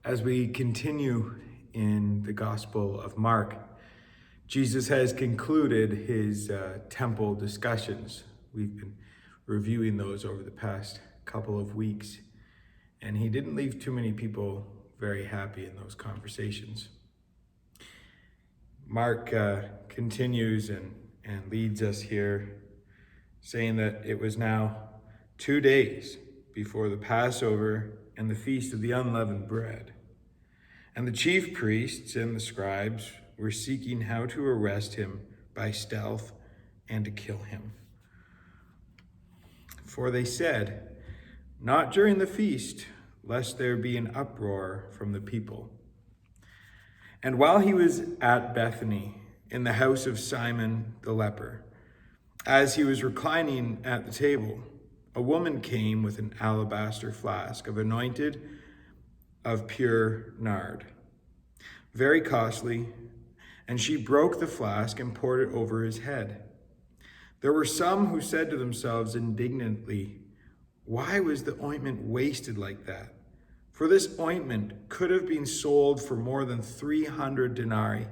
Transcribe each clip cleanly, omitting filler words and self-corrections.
As we continue in the Gospel of Mark, Jesus has concluded his temple discussions. We've been reviewing those over the past couple of weeks, and he didn't leave too many people very happy in those conversations. Mark continues and leads us here, saying that it was now 2 days before the Passover and the Feast of the Unleavened Bread. And the chief priests and the scribes were seeking how to arrest him by stealth and to kill him. For they said, "Not during the feast, lest there be an uproar from the people." And while he was at Bethany, in the house of Simon the leper, as he was reclining at the table, a woman came with an alabaster flask of anointed of pure nard, very costly, and she broke the flask and poured it over his head. There were some who said to themselves indignantly, "Why was the ointment wasted like that? For this ointment could have been sold for more than 300 denarii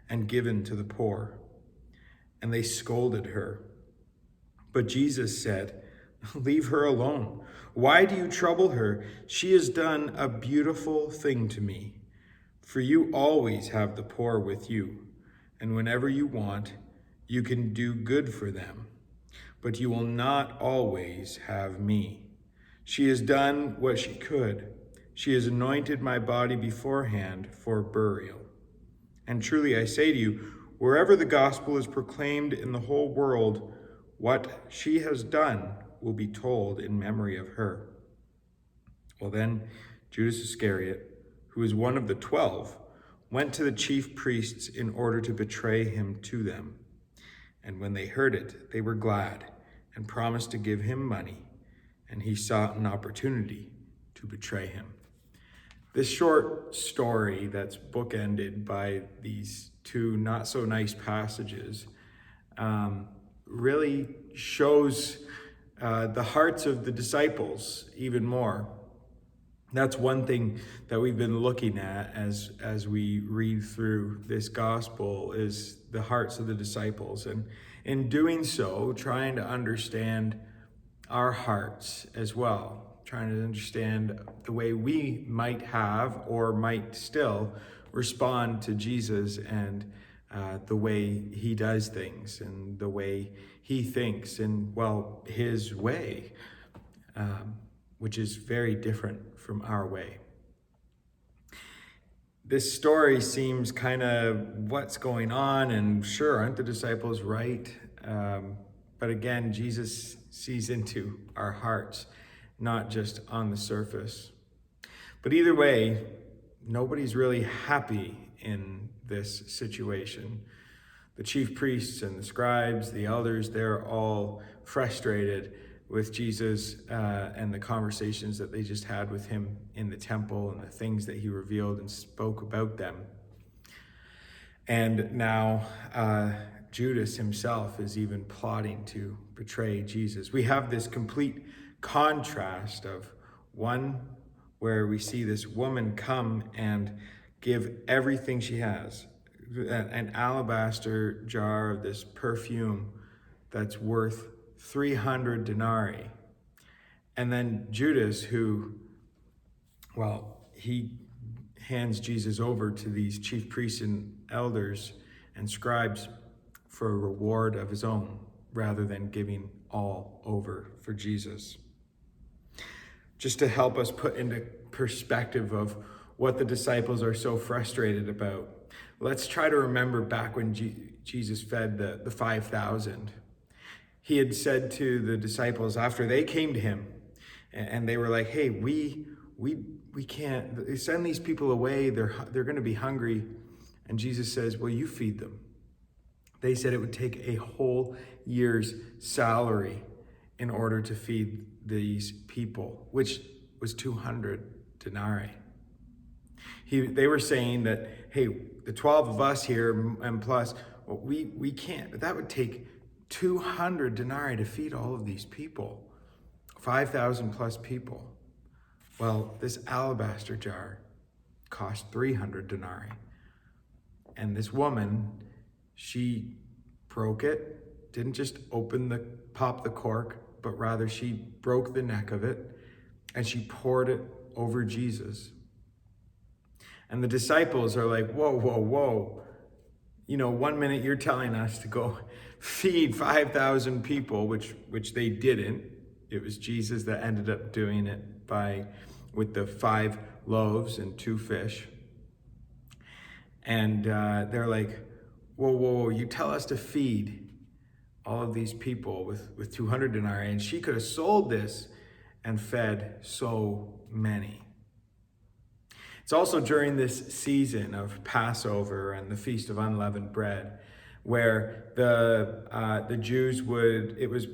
and given to the poor." And they scolded her. But Jesus said, "Leave her alone. Why do you trouble her? She has done a beautiful thing to me. For you always have the poor with you, and whenever you want, you can do good for them. But you will not always have me. She has done what she could. She has anointed my body beforehand for burial. And truly I say to you, wherever the gospel is proclaimed in the whole world, what she has done will be told in memory of her." Well then, Judas Iscariot, who was one of the 12, went to the chief priests in order to betray him to them. And when they heard it, they were glad and promised to give him money, and he sought an opportunity to betray him. This short story that's bookended by these two not so nice passages really shows the hearts of the disciples even more. That's one thing that we've been looking at as we read through this gospel, is the hearts of the disciples. And in doing so, trying to understand our hearts as well, trying to understand the way we might have or might still respond to Jesus and the way he does things and the way he thinks and, well, his way, which is very different from our way. This story seems kind of what's going on, and sure, aren't the disciples right? But again, Jesus sees into our hearts, not just on the surface. But either way, nobody's really happy in this situation. The chief priests and the scribes, the elders, they're all frustrated with Jesus and the conversations that they just had with him in the temple and the things that he revealed and spoke about them. And now Judas himself is even plotting to betray Jesus. We have this complete contrast of one where we see this woman come and give everything she has, an alabaster jar of this perfume that's worth 300 denarii. And then Judas, who, well, he hands Jesus over to these chief priests and elders and scribes for a reward of his own, rather than giving all over for Jesus. Just to help us put into perspective of what the disciples are so frustrated about, let's try to remember back when Jesus fed the 5,000. He had said to the disciples after they came to him and they were like, "Hey, we can't send these people away. They're going to be hungry." And Jesus says, "Well, you feed them." They said it would take a whole year's salary in order to feed these people, which was 200 denarii. They were saying that, hey, the 12 of us here and plus, well, we can't. But that would take 200 denarii to feed all of these people, 5,000 plus people. Well, this alabaster jar cost 300 denarii. And this woman, she broke it, didn't just pop the cork, but rather she broke the neck of it and she poured it over Jesus. And the disciples are like, whoa, whoa, whoa. 1 minute you're telling us to go feed 5,000 people, which they didn't. It was Jesus that ended up doing it with the 5 loaves and 2 fish. And they're like, whoa, whoa, whoa, you tell us to feed all of these people with 200 denarii, and she could have sold this and fed so many. It's also during this season of Passover and the Feast of Unleavened Bread, where the Jews it was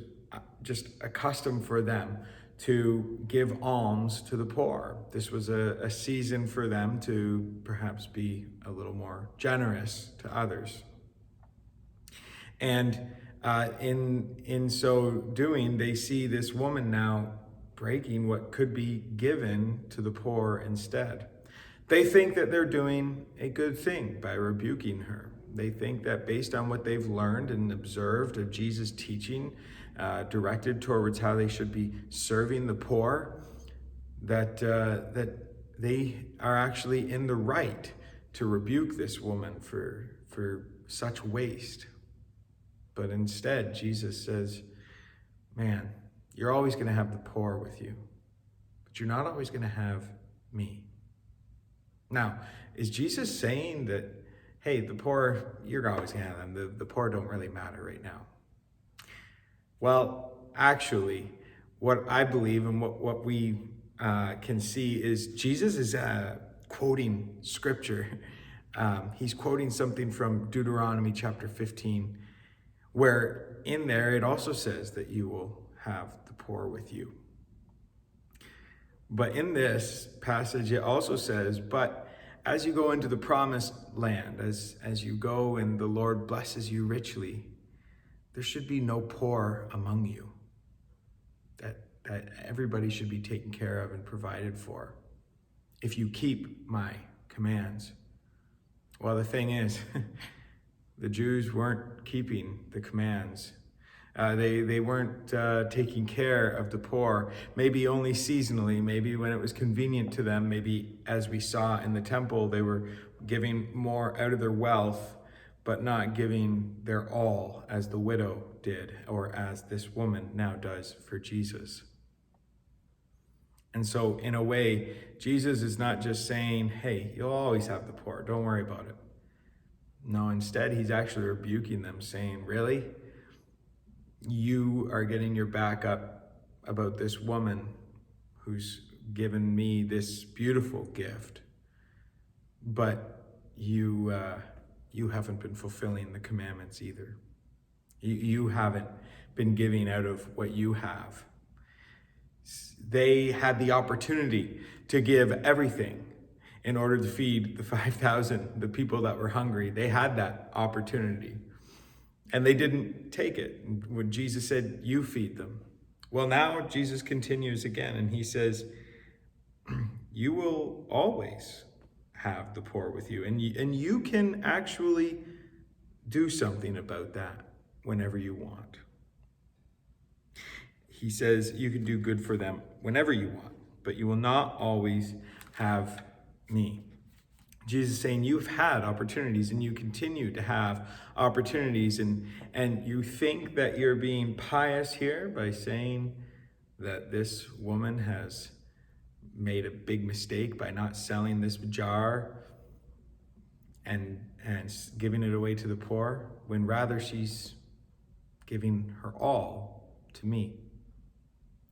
just a custom for them to give alms to the poor. This was a season for them to perhaps be a little more generous to others. And in so doing, they see this woman now breaking what could be given to the poor instead. They think that they're doing a good thing by rebuking her. They think that based on what they've learned and observed of Jesus' teaching, directed towards how they should be serving the poor, that they are actually in the right to rebuke this woman for such waste. But instead, Jesus says, man, you're always going to have the poor with you, but you're not always going to have me. Now, is Jesus saying that, hey, the poor, you're always going to have them. The poor don't really matter right now? Well, actually, what I believe and what we can see is Jesus is quoting scripture. He's quoting something from Deuteronomy chapter 15, where in there it also says that you will have the poor with you. But in this passage, it also says, but as you go into the promised land, as you go and the Lord blesses you richly, there should be no poor among you. That everybody should be taken care of and provided for if you keep my commands. Well, the thing is, the Jews weren't keeping the commands. They weren't taking care of the poor, maybe only seasonally, maybe when it was convenient to them, maybe as we saw in the temple, they were giving more out of their wealth, but not giving their all as the widow did, or as this woman now does for Jesus. And so in a way, Jesus is not just saying, hey, you'll always have the poor, don't worry about it. No, instead, he's actually rebuking them, saying, really? You are getting your back up about this woman who's given me this beautiful gift, but you haven't been fulfilling the commandments either. You haven't been giving out of what you have. They had the opportunity to give everything in order to feed the 5,000, the people that were hungry. They had that opportunity. And they didn't take it. When Jesus said, you feed them. Well, now Jesus continues again, and he says, you will always have the poor with you. And you can actually do something about that whenever you want. He says you can do good for them whenever you want, but you will not always have me. Jesus is saying you've had opportunities and you continue to have opportunities, and you think that you're being pious here by saying that this woman has made a big mistake by not selling this jar and giving it away to the poor, when rather she's giving her all to me.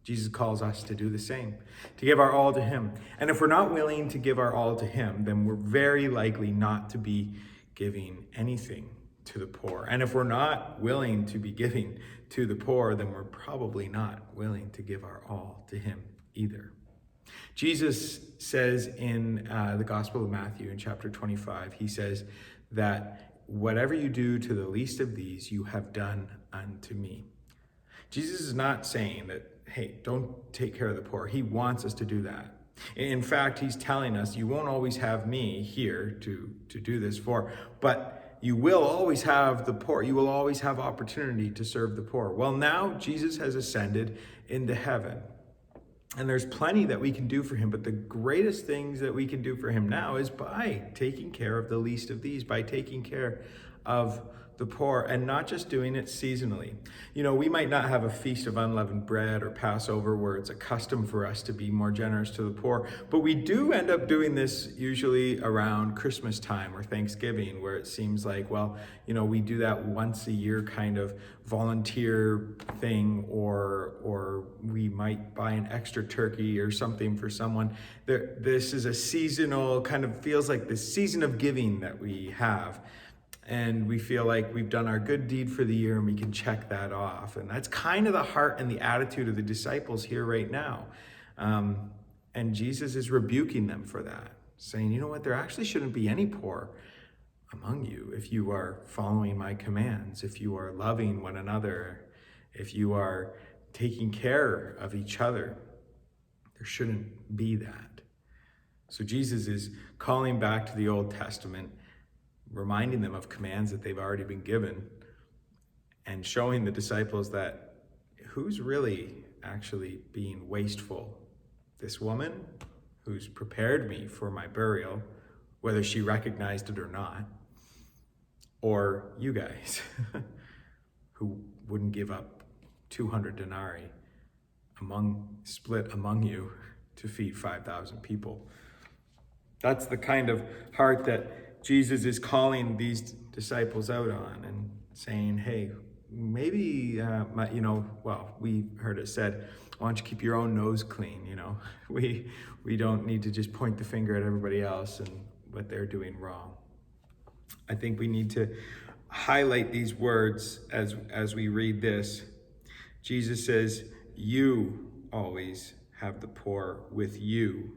Jesus calls us to do the same, to give our all to him. And if we're not willing to give our all to him, then we're very likely not to be giving anything to the poor. And if we're not willing to be giving to the poor, then we're probably not willing to give our all to him either. Jesus says in the Gospel of Matthew in chapter 25, he says that whatever you do to the least of these, you have done unto me. Jesus is not saying that, hey, don't take care of the poor. He wants us to do that. In fact, he's telling us, you won't always have me here to do this for, but you will always have the poor. You will always have opportunity to serve the poor. Well, now Jesus has ascended into heaven. And there's plenty that we can do for him, but the greatest things that we can do for him now is by taking care of the least of these, by taking care of the poor, and not just doing it seasonally. You know, we might not have a feast of unleavened bread or Passover where it's a custom for us to be more generous to the poor, but we do end up doing this usually around Christmas time or Thanksgiving, where it seems like, well, you know, we do that once a year kind of volunteer thing, or we might buy an extra turkey or something for someone. This is a seasonal, kind of feels like the season of giving that we have. And we feel like we've done our good deed for the year and we can check that off. And that's kind of the heart and the attitude of the disciples here right now. And Jesus is rebuking them for that, saying, you know what, there actually shouldn't be any poor among you if you are following my commands, if you are loving one another, if you are taking care of each other. There shouldn't be that. So Jesus is calling back to the Old Testament, reminding them of commands that they've already been given, and showing the disciples that who's really actually being wasteful? This woman who's prepared me for my burial, whether she recognized it or not, or you guys who wouldn't give up 200 denarii split among you to feed 5,000 people. That's the kind of heart that Jesus is calling these disciples out on, and saying, hey, maybe, we heard it said, why don't you keep your own nose clean? You know, we don't need to just point the finger at everybody else and what they're doing wrong. I think we need to highlight these words as we read this. Jesus says, you always have the poor with you,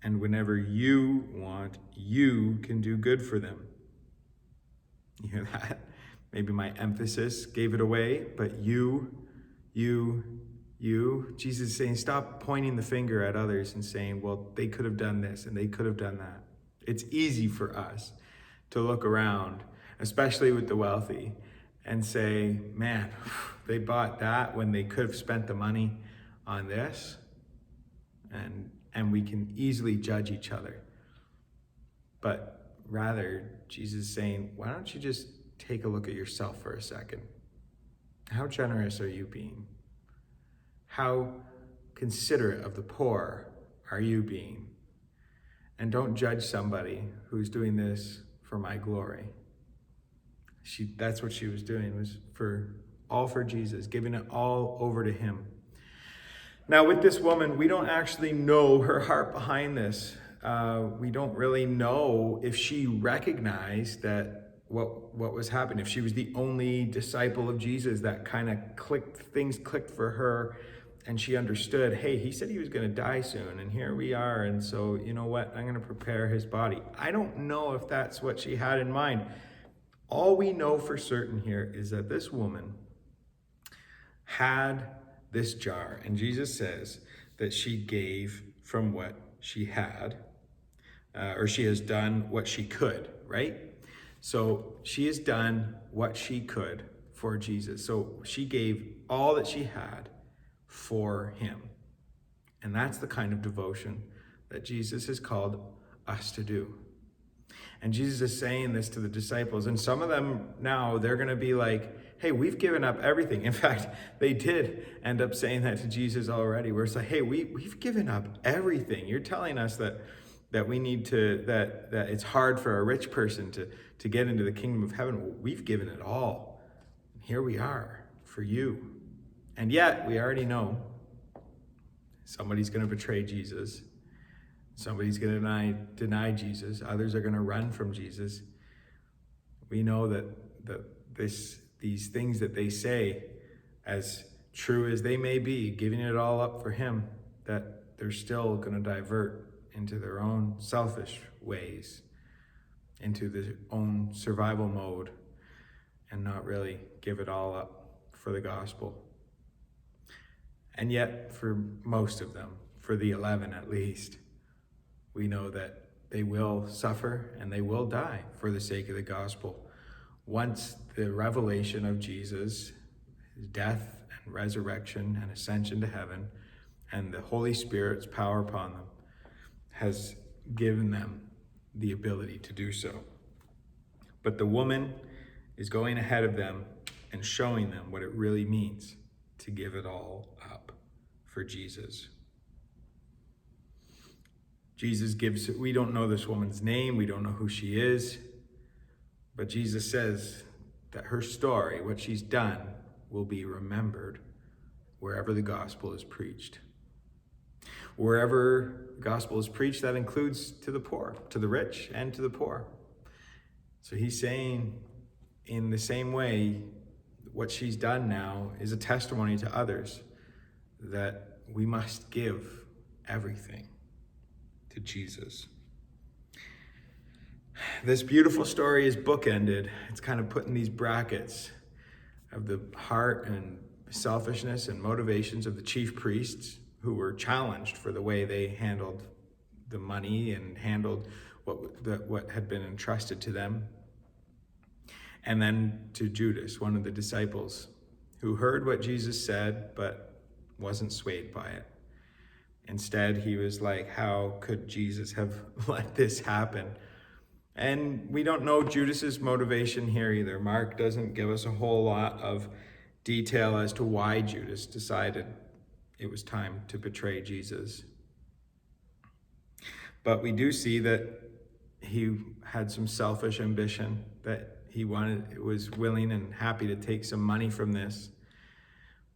and whenever you want, you can do good for them. You hear that? Maybe my emphasis gave it away, but you. Jesus is saying, stop pointing the finger at others and saying, well, they could have done this and they could have done that. It's easy for us to look around, especially with the wealthy, and say, man, they bought that when they could have spent the money on this. And we can easily judge each other. But rather, Jesus is saying, why don't you just take a look at yourself for a second? How generous are you being? How considerate of the poor are you being? And don't judge somebody who's doing this for my glory. That's what she was doing, was for Jesus, giving it all over to him. Now, with this woman, we don't actually know her heart behind this. We don't really know if she recognized that what was happening, if she was the only disciple of Jesus that kind of things clicked for her, and she understood, hey, he said he was going to die soon, and here we are, and so, you know what, I'm going to prepare his body. I don't know if that's what she had in mind. All we know for certain here is that this woman had this jar, and Jesus says that she gave from what she had, or she has done what she could, right? So she has done what she could for Jesus. So she gave all that she had for him. And that's the kind of devotion that Jesus has called us to do. And Jesus is saying this to the disciples, and some of them now, they're going to be like, hey, we've given up everything. In fact, they did end up saying that to Jesus already, where it's like, hey, we've given up everything. You're telling us that we need to, that it's hard for a rich person to get into the kingdom of heaven. Well, we've given it all. Here we are for you. And yet, we already know somebody's going to betray Jesus. Somebody's going to deny Jesus. Others are going to run from Jesus. We know that these things that they say, as true as they may be, giving it all up for him, that they're still going to divert into their own selfish ways, into their own survival mode, and not really give it all up for the gospel. And yet, for most of them, for the 11 at least, we know that they will suffer and they will die for the sake of the gospel. Once the revelation of Jesus, his death and resurrection and ascension to heaven, and the Holy Spirit's power upon them has given them the ability to do so. But the woman is going ahead of them and showing them what it really means to give it all up for Jesus. Jesus gives, we don't know this woman's name, we don't know who she is, but Jesus says that her story, what she's done, will be remembered wherever the gospel is preached. Wherever the gospel is preached, that includes to the poor, to the rich, and to the poor. So he's saying, in the same way, what she's done now is a testimony to others that we must give everything to Jesus. This beautiful story is bookended. It's kind of put in these brackets of the heart and selfishness and motivations of the chief priests, who were challenged for the way they handled the money and handled what had been entrusted to them. And then to Judas, one of the disciples, who heard what Jesus said but wasn't swayed by it. Instead, he was like, how could Jesus have let this happen? And we don't know Judas's motivation here either. Mark doesn't give us a whole lot of detail as to why Judas decided it was time to betray Jesus. But we do see that he had some selfish ambition, that he was willing and happy to take some money from this.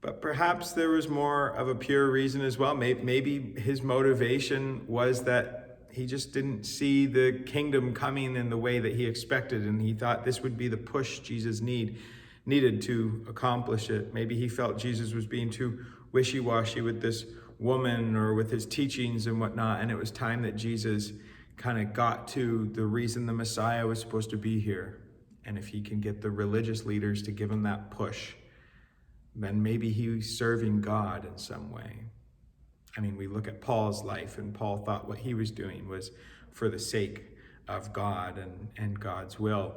But perhaps there was more of a pure reason as well. Maybe his motivation was that he just didn't see the kingdom coming in the way that he expected, and he thought this would be the push Jesus needed to accomplish it. Maybe he felt Jesus was being too wishy-washy with this woman or with his teachings and whatnot, and it was time that Jesus kind of got to the reason the Messiah was supposed to be here. And if he can get the religious leaders to give him that push, then maybe he's serving God in some way. I mean, we look at Paul's life, and Paul thought what he was doing was for the sake of God and God's will.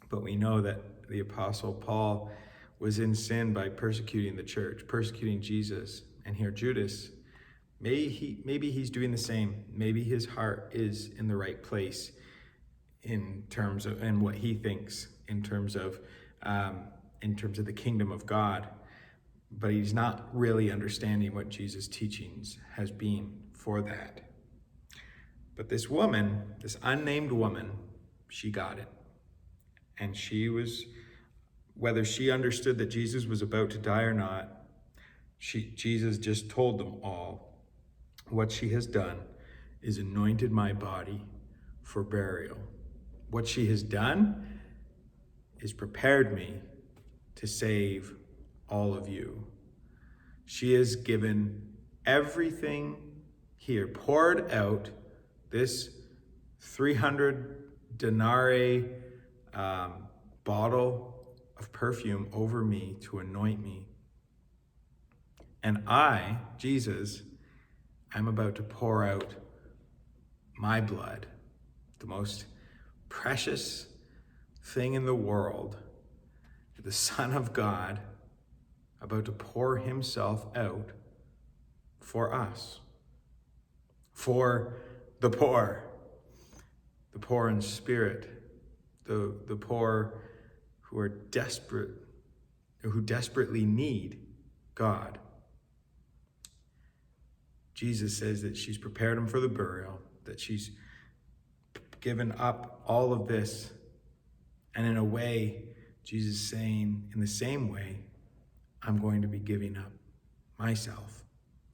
But we know that the Apostle Paul was in sin by persecuting the church, persecuting Jesus. And here Judas, maybe he's doing the same. Maybe his heart is in the right place in terms of, and what he thinks in terms of the kingdom of God. But he's not really understanding what Jesus' teachings has been for that. But this woman, this unnamed woman, she got it. And she was, whether she understood that Jesus was about to die or not, Jesus just told them all, what she has done is anointed my body for burial. What she has done is prepared me to save all of you. She has given everything here, poured out this 300 denarii bottle of perfume over me to anoint me. And I, Jesus, I'm about to pour out my blood, the most precious thing in the world, the Son of God, about to pour himself out for us, for the poor in spirit, the poor who are desperate, who desperately need God. Jesus says that she's prepared him for the burial, that she's given up all of this. And in a way, Jesus is saying, in the same way, I'm going to be giving up myself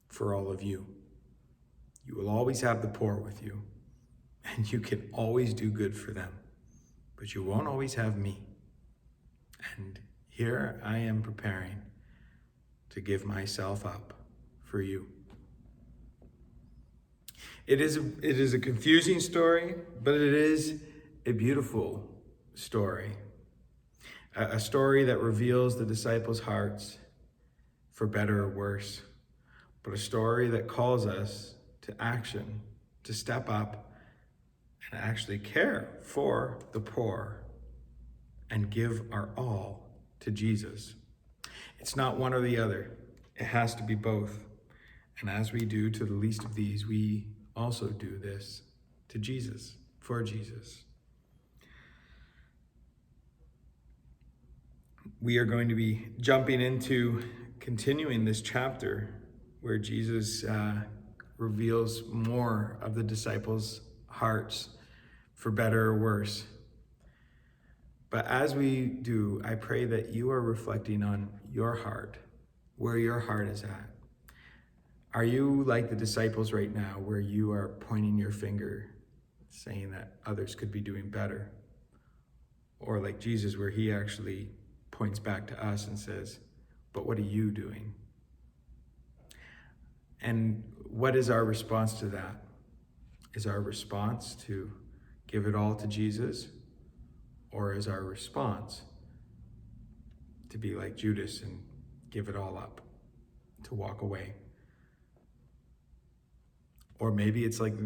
for all of you. You will always have the poor with you, and you can always do good for them, but you won't always have me. And here I am preparing to give myself up for you. It is a confusing story, but it is a beautiful story. A story that reveals the disciples' hearts, for better or worse, but a story that calls us to action to step up and actually care for the poor and give our all to Jesus. It's not one or the other. It has to be both. And as we do to the least of these, we also do this to Jesus, for Jesus. We are going to be jumping into continuing this chapter where Jesus reveals more of the disciples' hearts, for better or worse. But as we do, I pray that you are reflecting on your heart, where your heart is at. Are you like the disciples right now, where you are pointing your finger, saying that others could be doing better? Or like Jesus, where he actually points back to us and says, but what are you doing? And what is our response to that? Is our response to give it all to Jesus? Or is our response to be like Judas and give it all up, to walk away? Or maybe it's like the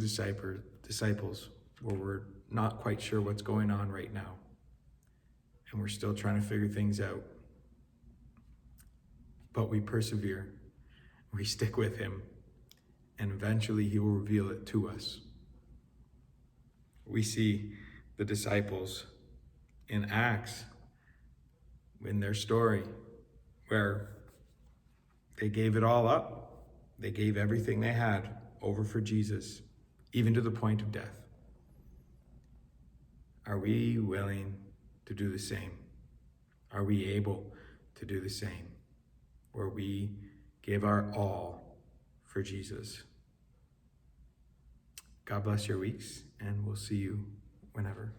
disciples, where we're not quite sure what's going on right now, and we're still trying to figure things out. But we persevere, we stick with him, and eventually he will reveal it to us. We see the disciples in Acts, in their story, where they gave it all up. They gave everything they had over for Jesus, even to the point of death. Are we willing to do the same? Are we able to do the same, where we give our all for Jesus? God bless your weeks, and we'll see you whenever.